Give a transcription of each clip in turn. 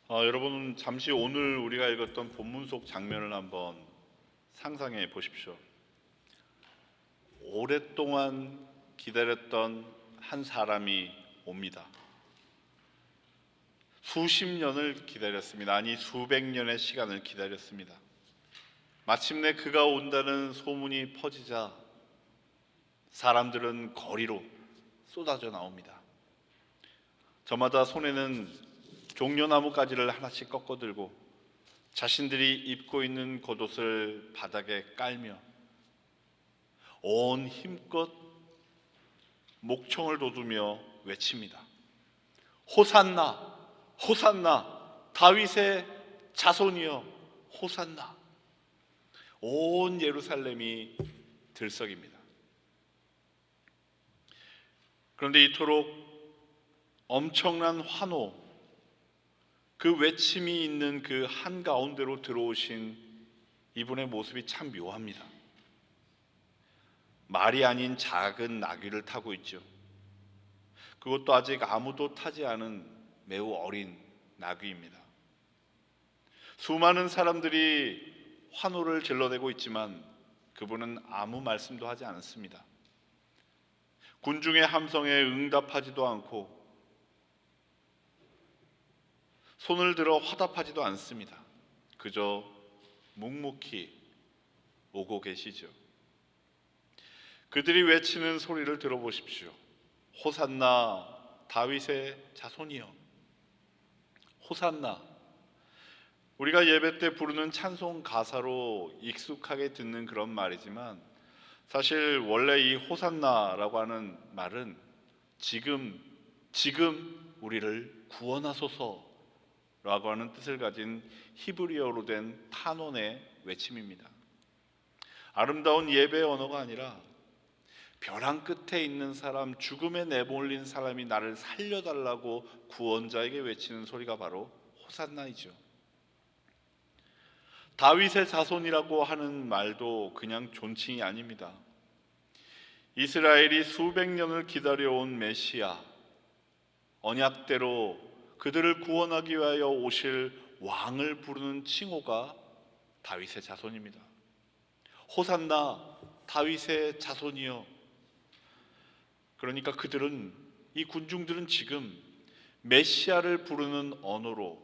여러분 잠시 오늘 우리가 읽었던 본문 속 장면을 한번 상상해 보십시오. 오랫동안 기다렸던 한 사람이 옵니다. 수십 년을 기다렸습니다. 아니 수백 년의 시간을 기다렸습니다. 마침내 그가 온다는 소문이 퍼지자 사람들은 거리로 쏟아져 나옵니다. 저마다 손에는 종려나무 가지를 하나씩 꺾어 들고 자신들이 입고 있는 겉옷을 바닥에 깔며 온 힘껏 목청을 돋우며 외칩니다. 호산나, 호산나, 다윗의 자손이여, 호산나. 온 예루살렘이 들썩입니다. 그런데 이토록 엄청난 환호, 그 외침이 있는 그 한가운데로 들어오신 이분의 모습이 참 묘합니다. 말이 아닌 작은 나귀를 타고 있죠. 그것도 아직 아무도 타지 않은 매우 어린 나귀입니다. 수많은 사람들이 환호를 질러대고 있지만 그분은 아무 말씀도 하지 않았습니다. 군중의 함성에 응답하지도 않고 손을 들어 화답하지도 않습니다. 그저 묵묵히 오고 계시죠. 그들이 외치는 소리를 들어보십시오. 호산나 다윗의 자손이여. 호산나. 우리가 예배 때 부르는 찬송 가사로 익숙하게 듣는 그런 말이지만 사실 원래 이 호산나라고 하는 말은 지금 우리를 구원하소서 라고 하는 뜻을 가진 히브리어로 된 탄원의 외침입니다. 아름다운 예배의 언어가 아니라 벼랑 끝에 있는 사람, 죽음에 내몰린 사람이 나를 살려달라고 구원자에게 외치는 소리가 바로 호산나이죠. 다윗의 자손이라고 하는 말도 그냥 존칭이 아닙니다. 이스라엘이 수백 년을 기다려온 메시아, 언약대로 그들을 구원하기 위하여 오실 왕을 부르는 칭호가 다윗의 자손입니다. 호산나 다윗의 자손이여. 그러니까 이 군중들은 지금 메시아를 부르는 언어로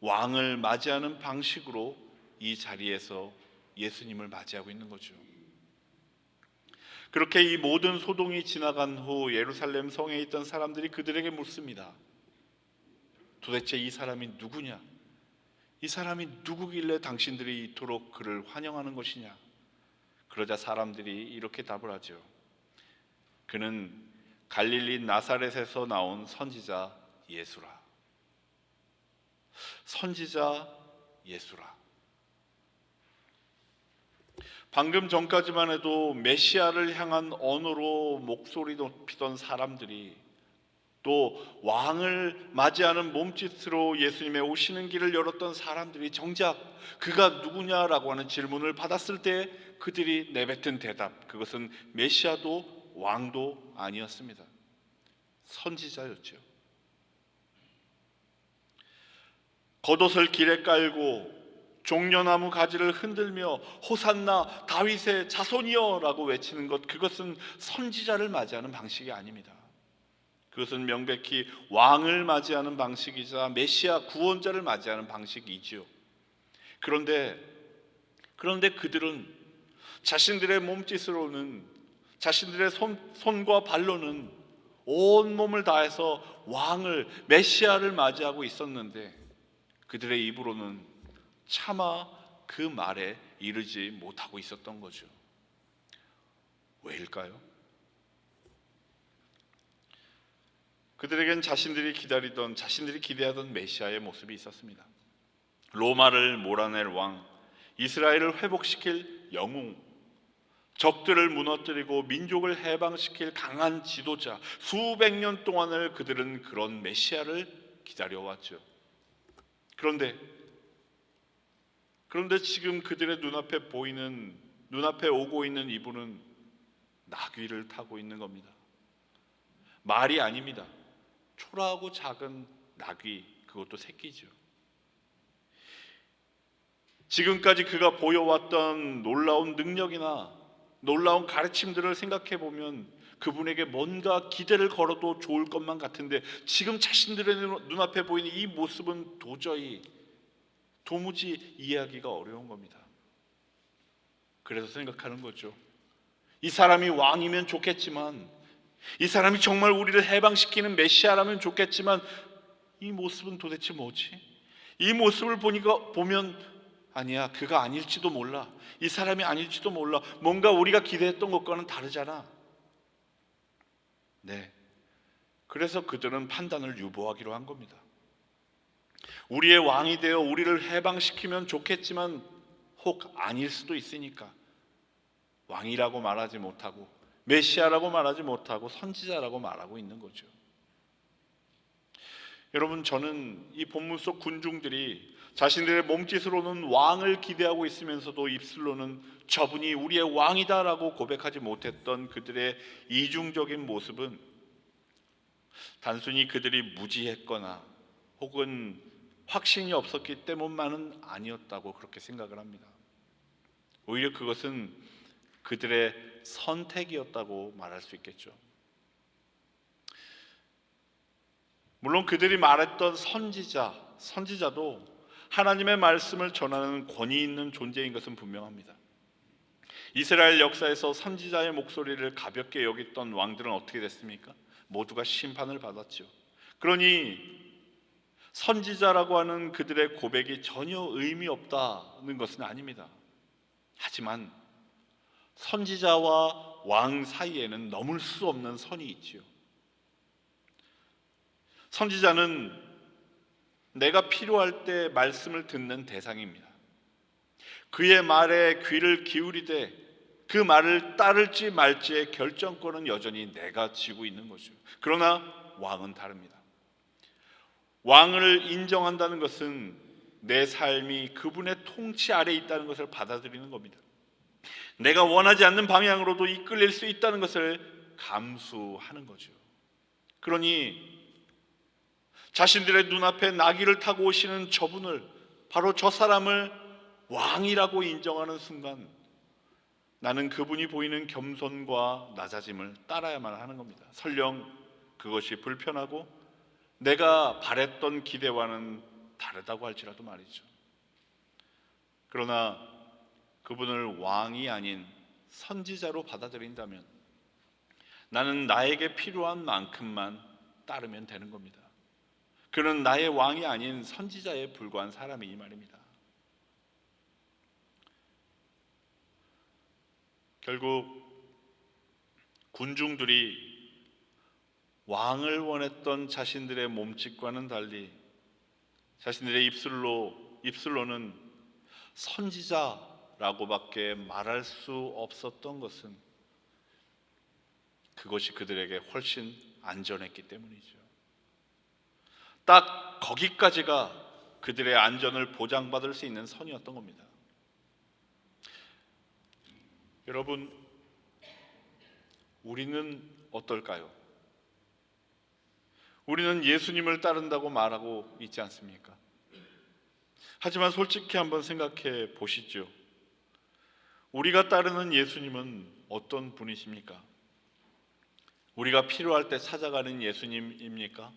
왕을 맞이하는 방식으로 이 자리에서 예수님을 맞이하고 있는 거죠. 그렇게 이 모든 소동이 지나간 후 예루살렘 성에 있던 사람들이 그들에게 묻습니다. 도대체 이 사람이 누구냐? 이 사람이 누구길래 당신들이 이토록 그를 환영하는 것이냐? 그러자 사람들이 이렇게 답을 하죠. 그는 갈릴리 나사렛에서 나온 선지자 예수라. 선지자 예수라. 방금 전까지만 해도 메시아를 향한 언어로 목소리 높이던 사람들이 또 왕을 맞이하는 몸짓으로 예수님의 오시는 길을 열었던 사람들이 정작 그가 누구냐라고 하는 질문을 받았을 때 그들이 내뱉은 대답, 그것은 메시아도 왕도 아니었습니다. 선지자였죠. 겉옷을 길에 깔고 종려나무 가지를 흔들며 호산나 다윗의 자손이여 라고 외치는 것, 그것은 선지자를 맞이하는 방식이 아닙니다. 그것은 명백히 왕을 맞이하는 방식이자 메시아 구원자를 맞이하는 방식이지요. 그런데 그들은 자신들의 몸짓으로는, 자신들의 손과 발로는 온 몸을 다해서 왕을, 메시아를 맞이하고 있었는데 그들의 입으로는 차마 그 말에 이르지 못하고 있었던 거죠. 왜일까요? 그들에겐 자신들이 기대하던 메시아의 모습이 있었습니다. 로마를 몰아낼 왕, 이스라엘을 회복시킬 영웅, 적들을 무너뜨리고 민족을 해방시킬 강한 지도자, 수백 년 동안을 그들은 그런 메시아를 기다려왔죠. 그런데 지금 그들의 눈앞에 오고 있는 이분은 나귀를 타고 있는 겁니다. 말이 아닙니다. 초라하고 작은 나귀, 그것도 새끼죠. 지금까지 그가 보여왔던 놀라운 능력이나 놀라운 가르침들을 생각해 보면 그분에게 뭔가 기대를 걸어도 좋을 것만 같은데, 지금 자신들의 눈앞에 보이는 이 모습은 도무지 이해하기가 어려운 겁니다. 그래서 생각하는 거죠. 이 사람이 왕이면 좋겠지만, 이 사람이 정말 우리를 해방시키는 메시아라면 좋겠지만, 이 모습은 도대체 뭐지? 이 모습을 보면 아니야, 그가 아닐지도 몰라, 이 사람이 아닐지도 몰라, 뭔가 우리가 기대했던 것과는 다르잖아. 네, 그래서 그들은 판단을 유보하기로 한 겁니다. 우리의 왕이 되어 우리를 해방시키면 좋겠지만 혹 아닐 수도 있으니까 왕이라고 말하지 못하고 메시아라고 말하지 못하고 선지자라고 말하고 있는 거죠. 여러분, 저는 이 본문 속 군중들이 자신들의 몸짓으로는 왕을 기대하고 있으면서도 입술로는 저분이 우리의 왕이다라고 고백하지 못했던 그들의 이중적인 모습은 단순히 그들이 무지했거나 혹은 확신이 없었기 때문만은 아니었다고 그렇게 생각을 합니다. 오히려 그것은 그들의 선택이었다고 말할 수 있겠죠. 물론 그들이 말했던 선지자도 하나님의 말씀을 전하는 권위 있는 존재인 것은 분명합니다. 이스라엘 역사에서 선지자의 목소리를 가볍게 여겼던 왕들은 어떻게 됐습니까? 모두가 심판을 받았죠. 그러니 선지자라고 하는 그들의 고백이 전혀 의미 없다는 것은 아닙니다. 하지만 선지자와 왕 사이에는 넘을 수 없는 선이 있지요. 선지자는 내가 필요할 때 말씀을 듣는 대상입니다. 그의 말에 귀를 기울이되 그 말을 따를지 말지의 결정권은 여전히 내가 쥐고 있는 거죠. 그러나 왕은 다릅니다. 왕을 인정한다는 것은 내 삶이 그분의 통치 아래에 있다는 것을 받아들이는 겁니다. 내가 원하지 않는 방향으로도 이끌릴 수 있다는 것을 감수하는 거죠. 그러니 자신들의 눈앞에 나귀를 타고 오시는 저분을, 바로 저 사람을 왕이라고 인정하는 순간 나는 그분이 보이는 겸손과 낮아짐을 따라야만 하는 겁니다. 설령 그것이 불편하고 내가 바랬던 기대와는 다르다고 할지라도 말이죠. 그러나 그분을 왕이 아닌 선지자로 받아들인다면 나는 나에게 필요한 만큼만 따르면 되는 겁니다. 그는 나의 왕이 아닌 선지자에 불과한 사람이 이 말입니다. 결국 군중들이 왕을 원했던 자신들의 몸짓과는 달리 자신들의 입술로는 선지자라고밖에 말할 수 없었던 것은 그것이 그들에게 훨씬 안전했기 때문이죠. 딱 거기까지가 그들의 안전을 보장받을 수 있는 선이었던 겁니다. 여러분, 우리는 어떨까요? 우리는 예수님을 따른다고 말하고 있지 않습니까? 하지만 솔직히 한번 생각해 보시죠. 우리가 따르는 예수님은 어떤 분이십니까? 우리가 필요할 때 찾아가는 예수님입니까?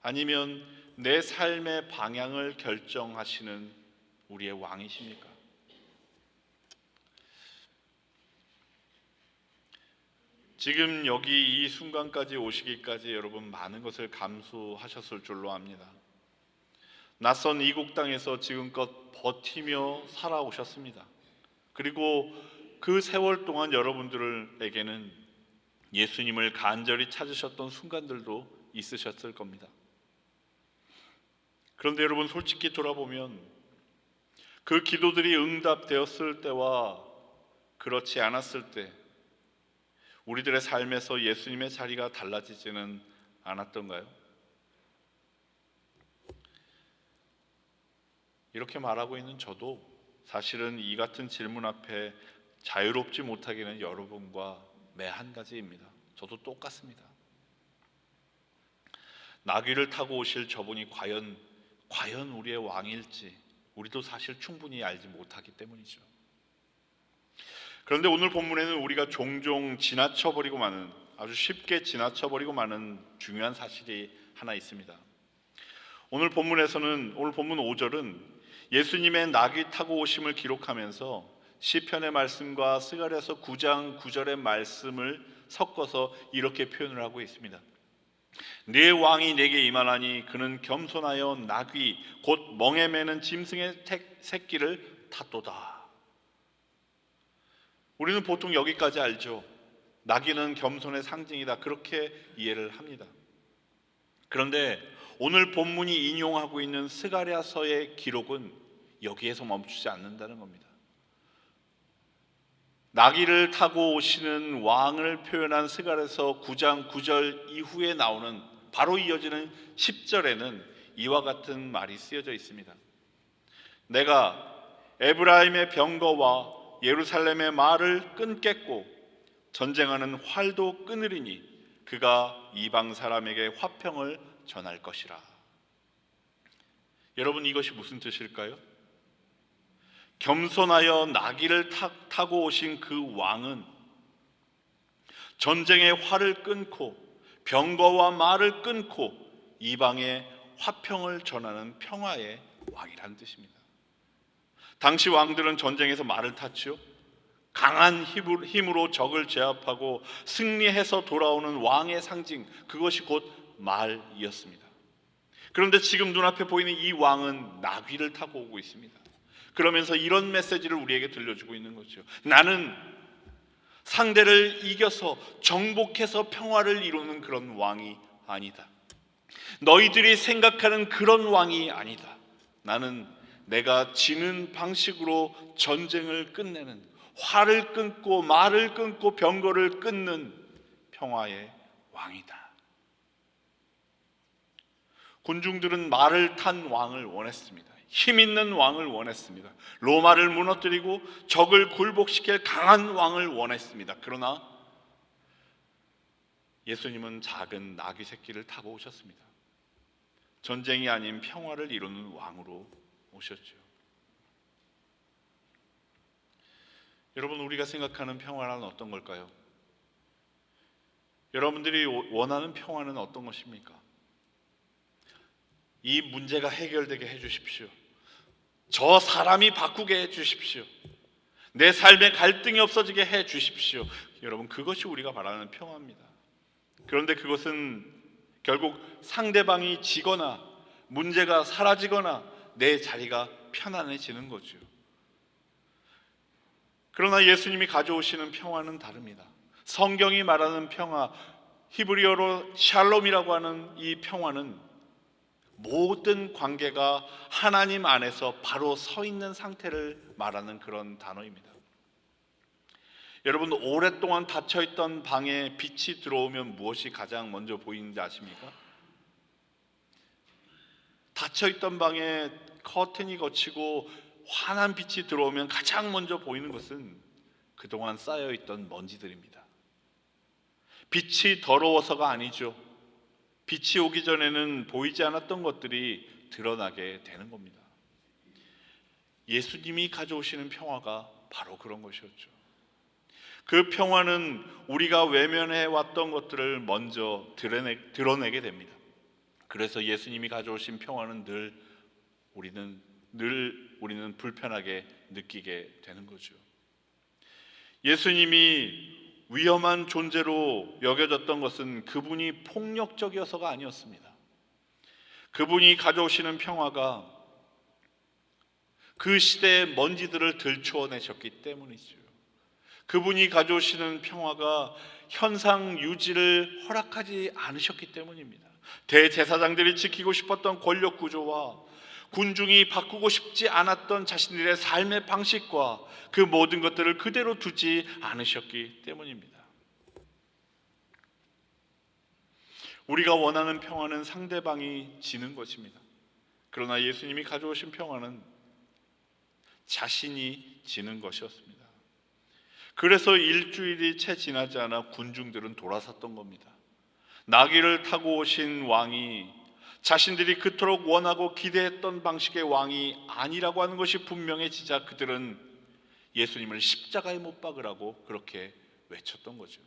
아니면 내 삶의 방향을 결정하시는 우리의 왕이십니까? 지금 여기 이 순간까지 오시기까지 여러분 많은 것을 감수하셨을 줄로 압니다. 낯선 이국 땅에서 지금껏 버티며 살아오셨습니다. 그리고 그 세월 동안 여러분들에게는 예수님을 간절히 찾으셨던 순간들도 있으셨을 겁니다. 그런데 여러분, 솔직히 돌아보면 그 기도들이 응답되었을 때와 그렇지 않았을 때 우리들의 삶에서 예수님의 자리가 달라지지는 않았던가요? 이렇게 말하고 있는 저도 사실은 이 같은 질문 앞에 자유롭지 못하기는 여러분과 매 한 가지입니다. 저도 똑같습니다. 나귀를 타고 오실 저분이 과연 우리의 왕일지, 우리도 사실 충분히 알지 못하기 때문이죠. 그런데 오늘 본문에는 우리가 종종 지나쳐버리고 마는, 아주 쉽게 지나쳐버리고 마는 중요한 사실이 하나 있습니다. 오늘 본문 5절은 예수님의 낙이 타고 오심을 기록하면서 시편의 말씀과 스가랴서 9장 9절의 말씀을 섞어서 이렇게 표현을 하고 있습니다. 네 왕이 내게 임하나니 그는 겸손하여 나귀 곧 멍에 매는 짐승의 새끼를 탔도다. 우리는 보통 여기까지 알죠. 나귀는 겸손의 상징이다, 그렇게 이해를 합니다. 그런데 오늘 본문이 인용하고 있는 스가랴서의 기록은 여기에서 멈추지 않는다는 겁니다. 나귀를 타고 오시는 왕을 표현한 스가랴서 9장 9절 이후에 나오는 바로 이어지는 10절에는 이와 같은 말이 쓰여져 있습니다. 내가 에브라임의 병거와 예루살렘의 말을 끊겠고 전쟁하는 활도 끊으리니 그가 이방 사람에게 화평을 전할 것이라. 여러분, 이것이 무슨 뜻일까요? 겸손하여 나귀를 타고 오신 그 왕은 전쟁의 활을 끊고 병거와 말을 끊고 이방에 화평을 전하는 평화의 왕이라는 뜻입니다. 당시 왕들은 전쟁에서 말을 탔죠. 강한 힘으로 적을 제압하고 승리해서 돌아오는 왕의 상징, 그것이 곧 말이었습니다. 그런데 지금 눈앞에 보이는 이 왕은 나귀를 타고 오고 있습니다. 그러면서 이런 메시지를 우리에게 들려주고 있는 거죠. 나는 상대를 이겨서 정복해서 평화를 이루는 그런 왕이 아니다. 너희들이 생각하는 그런 왕이 아니다. 나는 내가 지는 방식으로 전쟁을 끝내는, 활을 끊고 말을 끊고 병거를 끊는 평화의 왕이다. 군중들은 말을 탄 왕을 원했습니다. 힘 있는 왕을 원했습니다. 로마를 무너뜨리고 적을 굴복시킬 강한 왕을 원했습니다. 그러나 예수님은 작은 나귀 새끼를 타고 오셨습니다. 전쟁이 아닌 평화를 이루는 왕으로 오셨죠. 여러분, 우리가 생각하는 평화란 어떤 걸까요? 여러분들이 원하는 평화는 어떤 것입니까? 이 문제가 해결되게 해주십시오. 저 사람이 바꾸게 해주십시오. 내 삶에 갈등이 없어지게 해주십시오. 여러분, 그것이 우리가 바라는 평화입니다. 그런데 그것은 결국 상대방이 지거나 문제가 사라지거나 내 자리가 편안해지는 거죠. 그러나 예수님이 가져오시는 평화는 다릅니다. 성경이 말하는 평화, 히브리어로 샬롬이라고 하는 이 평화는 모든 관계가 하나님 안에서 바로 서 있는 상태를 말하는 그런 단어입니다. 여러분, 오랫동안 닫혀있던 방에 빛이 들어오면 무엇이 가장 먼저 보이는지 아십니까? 닫혀있던 방에 커튼이 걷히고 환한 빛이 들어오면 가장 먼저 보이는 것은 그동안 쌓여있던 먼지들입니다. 빛이 더러워서가 아니죠. 빛이 오기 전에는 보이지 않았던 것들이 드러나게 되는 겁니다. 예수님이 가져오시는 평화가 바로 그런 것이었죠. 그 평화는 우리가 외면해 왔던 것들을 먼저 드러내게 됩니다. 그래서 예수님이 가져오신 평화는 우리는 불편하게 느끼게 되는 거죠. 예수님이 위험한 존재로 여겨졌던 것은 그분이 폭력적이어서가 아니었습니다. 그분이 가져오시는 평화가 그 시대의 먼지들을 들추어내셨기 때문이죠. 그분이 가져오시는 평화가 현상 유지를 허락하지 않으셨기 때문입니다. 대제사장들이 지키고 싶었던 권력 구조와 군중이 바꾸고 싶지 않았던 자신들의 삶의 방식과 그 모든 것들을 그대로 두지 않으셨기 때문입니다. 우리가 원하는 평화는 상대방이 지는 것입니다. 그러나 예수님이 가져오신 평화는 자신이 지는 것이었습니다. 그래서 일주일이 채 지나지 않아 군중들은 돌아섰던 겁니다. 나귀를 타고 오신 왕이 자신들이 그토록 원하고 기대했던 방식의 왕이 아니라고 하는 것이 분명해지자 그들은 예수님을 십자가에 못 박으라고 그렇게 외쳤던 거죠.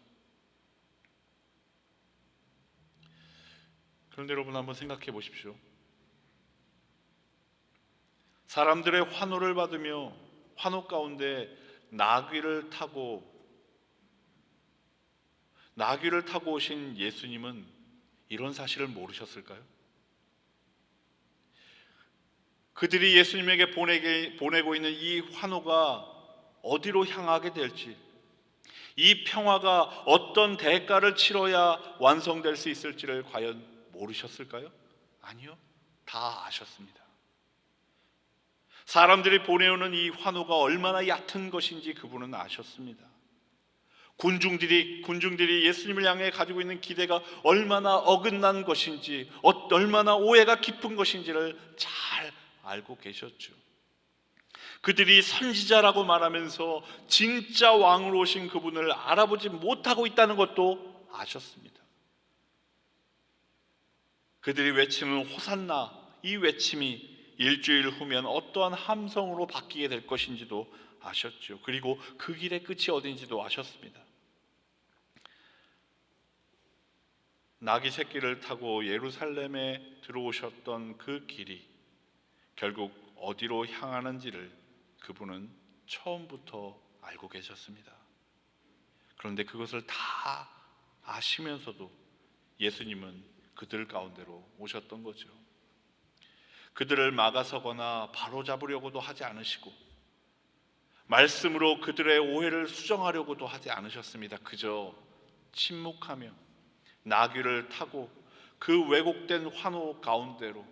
그런데 여러분 한번 생각해 보십시오. 사람들의 환호를 받으며 환호 가운데 나귀를 타고 오신 예수님은 이런 사실을 모르셨을까요? 그들이 예수님에게 보내고 있는 이 환호가 어디로 향하게 될지, 이 평화가 어떤 대가를 치러야 완성될 수 있을지를 과연 모르셨을까요? 아니요, 다 아셨습니다. 사람들이 보내오는 이 환호가 얼마나 얕은 것인지 그분은 아셨습니다. 군중들이 예수님을 향해 가지고 있는 기대가 얼마나 어긋난 것인지, 얼마나 오해가 깊은 것인지를 잘 알고 계셨죠. 그들이 선지자라고 말하면서 진짜 왕으로 오신 그분을 알아보지 못하고 있다는 것도 아셨습니다. 그들이 외치는 호산나, 이 외침이 일주일 후면 어떠한 함성으로 바뀌게 될 것인지도 아셨죠. 그리고 그 길의 끝이 어딘지도 아셨습니다. 나귀 새끼를 타고 예루살렘에 들어오셨던 그 길이 결국 어디로 향하는지를 그분은 처음부터 알고 계셨습니다. 그런데 그것을 다 아시면서도 예수님은 그들 가운데로 오셨던 거죠. 그들을 막아서거나 바로잡으려고도 하지 않으시고 말씀으로 그들의 오해를 수정하려고도 하지 않으셨습니다. 그저 침묵하며 나귀를 타고 그 왜곡된 환호 가운데로,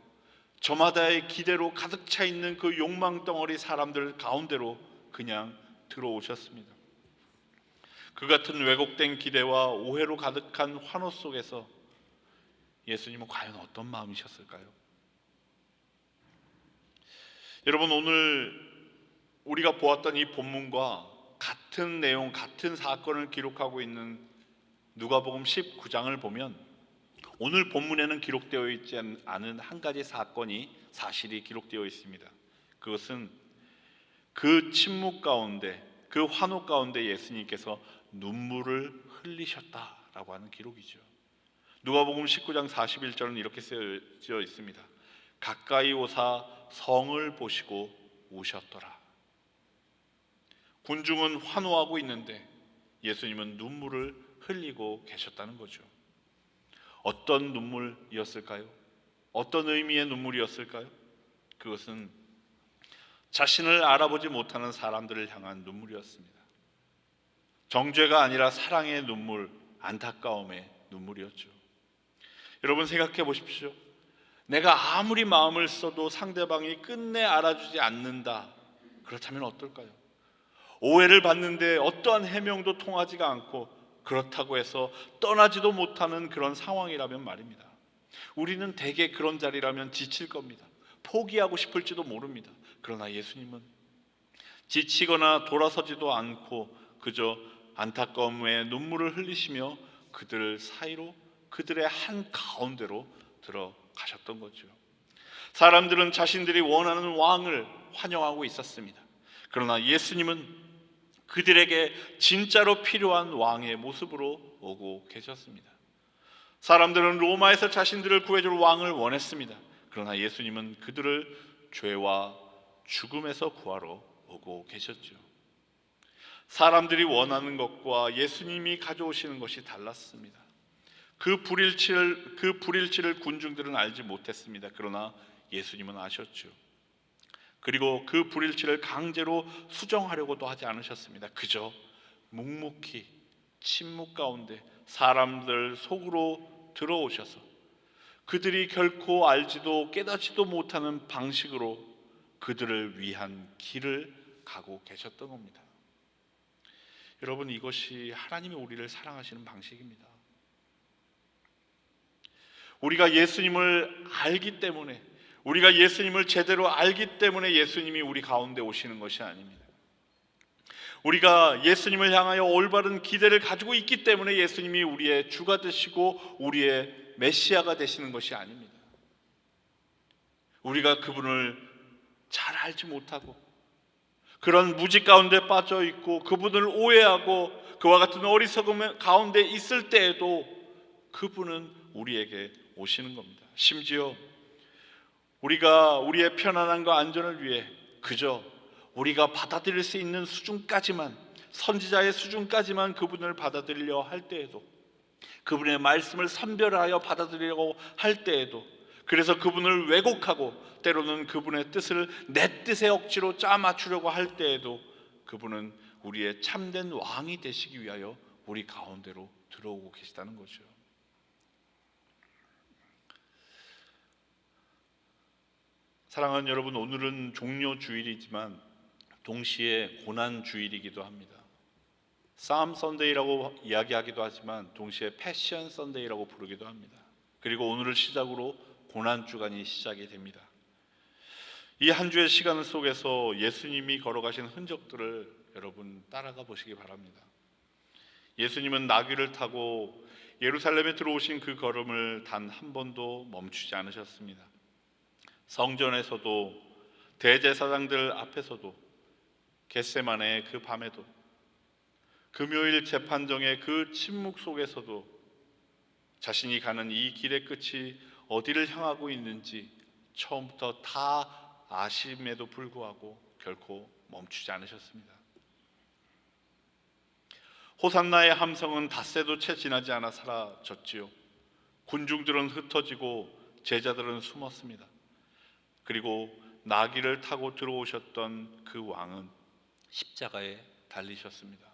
저마다의 기대로 가득 차 있는 그 욕망 덩어리 사람들 가운데로 그냥 들어오셨습니다. 그 같은 왜곡된 기대와 오해로 가득한 환호 속에서 예수님은 과연 어떤 마음이셨을까요? 여러분, 오늘 우리가 보았던 이 본문과 같은 내용, 같은 사건을 기록하고 있는 누가복음 19장을 보면 오늘 본문에는 기록되어 있지 않은 한 가지 사실이 기록되어 있습니다. 그것은 그 침묵 가운데, 그 환호 가운데 예수님께서 눈물을 흘리셨다라고 하는 기록이죠. 누가복음 19장 41절은 이렇게 쓰여져 있습니다. 가까이 오사 성을 보시고 우셨더라. 군중은 환호하고 있는데 예수님은 눈물을 흘리고 계셨다는 거죠. 어떤 눈물이었을까요? 어떤 의미의 눈물이었을까요? 그것은 자신을 알아보지 못하는 사람들을 향한 눈물이었습니다. 정죄가 아니라 사랑의 눈물, 안타까움의 눈물이었죠. 여러분 생각해 보십시오. 내가 아무리 마음을 써도 상대방이 끝내 알아주지 않는다. 그렇다면 어떨까요? 오해를 받는데 어떠한 해명도 통하지가 않고 그렇다고 해서 떠나지도 못하는 그런 상황이라면 말입니다. 우리는 대개 그런 자리라면 지칠 겁니다. 포기하고 싶을지도 모릅니다. 그러나 예수님은 지치거나 돌아서지도 않고 그저 안타까움에 눈물을 흘리시며 그들 사이로, 그들의 한 가운데로 들어가셨던 거죠. 사람들은 자신들이 원하는 왕을 환영하고 있었습니다. 그러나 예수님은 그들에게 진짜로 필요한 왕의 모습으로 오고 계셨습니다. 사람들은 로마에서 자신들을 구해줄 왕을 원했습니다. 그러나 예수님은 그들을 죄와 죽음에서 구하러 오고 계셨죠. 사람들이 원하는 것과 예수님이 가져오시는 것이 달랐습니다. 그 불일치를 군중들은 알지 못했습니다. 그러나 예수님은 아셨죠. 그리고 그 불일치를 강제로 수정하려고도 하지 않으셨습니다. 그저 묵묵히 침묵 가운데 사람들 속으로 들어오셔서 그들이 결코 알지도 깨닫지도 못하는 방식으로 그들을 위한 길을 가고 계셨던 겁니다. 여러분, 이것이 하나님이 우리를 사랑하시는 방식입니다. 우리가 예수님을 알기 때문에, 우리가 예수님을 제대로 알기 때문에 예수님이 우리 가운데 오시는 것이 아닙니다. 우리가 예수님을 향하여 올바른 기대를 가지고 있기 때문에 예수님이 우리의 주가 되시고 우리의 메시아가 되시는 것이 아닙니다. 우리가 그분을 잘 알지 못하고 그런 무지 가운데 빠져 있고 그분을 오해하고 그와 같은 어리석음 가운데 있을 때에도 그분은 우리에게 오시는 겁니다. 심지어 우리가 우리의 편안함과 안전을 위해 그저 우리가 받아들일 수 있는 수준까지만, 선지자의 수준까지만 그분을 받아들이려 할 때에도, 그분의 말씀을 선별하여 받아들이려고 할 때에도, 그래서 그분을 왜곡하고 때로는 그분의 뜻을 내 뜻에 억지로 짜맞추려고 할 때에도 그분은 우리의 참된 왕이 되시기 위하여 우리 가운데로 들어오고 계시다는 거죠. 사랑하는 여러분, 오늘은 종료 주일이지만 동시에 고난 주일이기도 합니다. 싸움 선데이라고 이야기하기도 하지만 동시에 패션 선데이라고 부르기도 합니다. 그리고 오늘을 시작으로 고난 주간이 시작이 됩니다. 이 한 주의 시간 속에서 예수님이 걸어가신 흔적들을 여러분 따라가 보시기 바랍니다. 예수님은 나귀를 타고 예루살렘에 들어오신 그 걸음을 단 한 번도 멈추지 않으셨습니다. 성전에서도, 대제사장들 앞에서도, 겟세마네의 그 밤에도, 금요일 재판정의 그 침묵 속에서도 자신이 가는 이 길의 끝이 어디를 향하고 있는지 처음부터 다 아심에도 불구하고 결코 멈추지 않으셨습니다. 호산나의 함성은 닷새도 채 지나지 않아 사라졌지요. 군중들은 흩어지고 제자들은 숨었습니다. 그리고 나귀를 타고 들어오셨던 그 왕은 십자가에 달리셨습니다.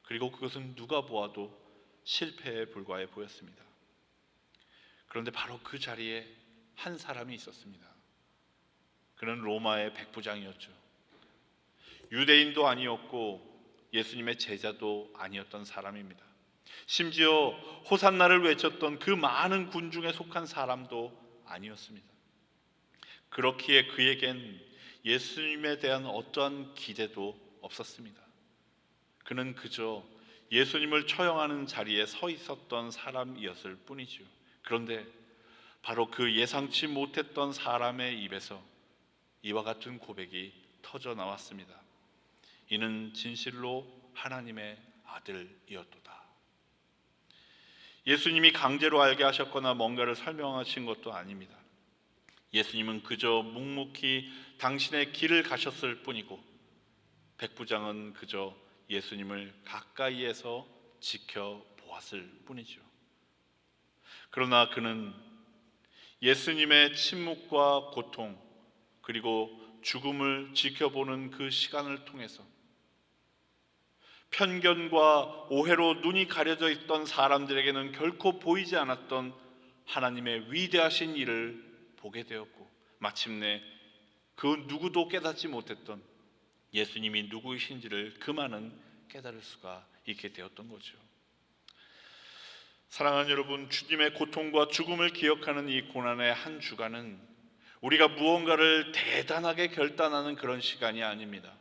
그리고 그것은 누가 보아도 실패에 불과해 보였습니다. 그런데 바로 그 자리에 한 사람이 있었습니다. 그는 로마의 백부장이었죠. 유대인도 아니었고 예수님의 제자도 아니었던 사람입니다. 심지어 호산나를 외쳤던 그 많은 군중에 속한 사람도 아니었습니다. 그렇기에 그에겐 예수님에 대한 어떠한 기대도 없었습니다. 그는 그저 예수님을 처형하는 자리에 서 있었던 사람이었을 뿐이죠. 그런데 바로 그 예상치 못했던 사람의 입에서 이와 같은 고백이 터져 나왔습니다. 이는 진실로 하나님의 아들이었도다. 예수님이 강제로 알게 하셨거나 뭔가를 설명하신 것도 아닙니다. 예수님은 그저 묵묵히 당신의 길을 가셨을 뿐이고 백부장은 그저 예수님을 가까이에서 지켜보았을 뿐이죠. 그러나 그는 예수님의 침묵과 고통 그리고 죽음을 지켜보는 그 시간을 통해서 편견과 오해로 눈이 가려져 있던 사람들에게는 결코 보이지 않았던 하나님의 위대하신 일을 보게 되었고 마침내 그 누구도 깨닫지 못했던 예수님이 누구이신지를 그만은 깨달을 수가 있게 되었던 거죠. 사랑하는 여러분, 주님의 고통과 죽음을 기억하는 이 고난의 한 주간은 우리가 무언가를 대단하게 결단하는 그런 시간이 아닙니다.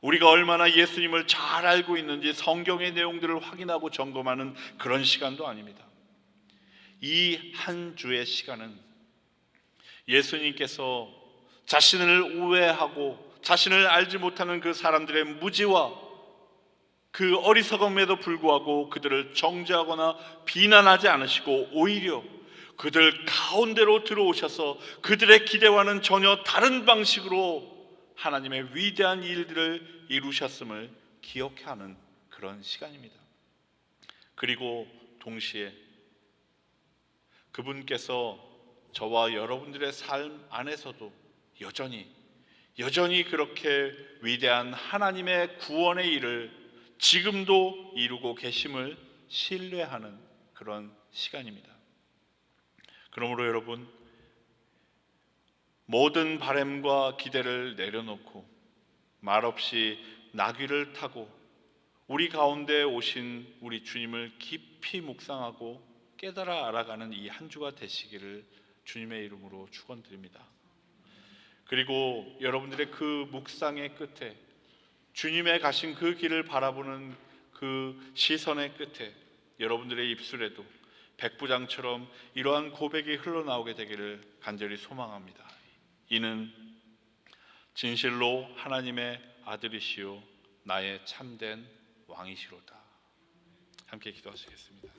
우리가 얼마나 예수님을 잘 알고 있는지 성경의 내용들을 확인하고 점검하는 그런 시간도 아닙니다. 이 한 주의 시간은 예수님께서 자신을 오해하고 자신을 알지 못하는 그 사람들의 무지와 그 어리석음에도 불구하고 그들을 정죄하거나 비난하지 않으시고 오히려 그들 가운데로 들어오셔서 그들의 기대와는 전혀 다른 방식으로 하나님의 위대한 일들을 이루셨음을 기억하는 그런 시간입니다. 그리고 동시에 그분께서 저와 여러분들의 삶 안에서도 여전히 그렇게 위대한 하나님의 구원의 일을 지금도 이루고 계심을 신뢰하는 그런 시간입니다. 그러므로 여러분, 모든 바램과 기대를 내려놓고 말없이 나귀를 타고 우리 가운데 오신 우리 주님을 깊이 묵상하고 깨달아 알아가는 이 한 주가 되시기를 주님의 이름으로 축원드립니다. 그리고 여러분들의 그 묵상의 끝에 주님의 가신 그 길을 바라보는 그 시선의 끝에 여러분들의 입술에도 백부장처럼 이러한 고백이 흘러나오게 되기를 간절히 소망합니다. 이는 진실로 하나님의 아들이시요 나의 참된 왕이시로다. 함께 기도하시겠습니다.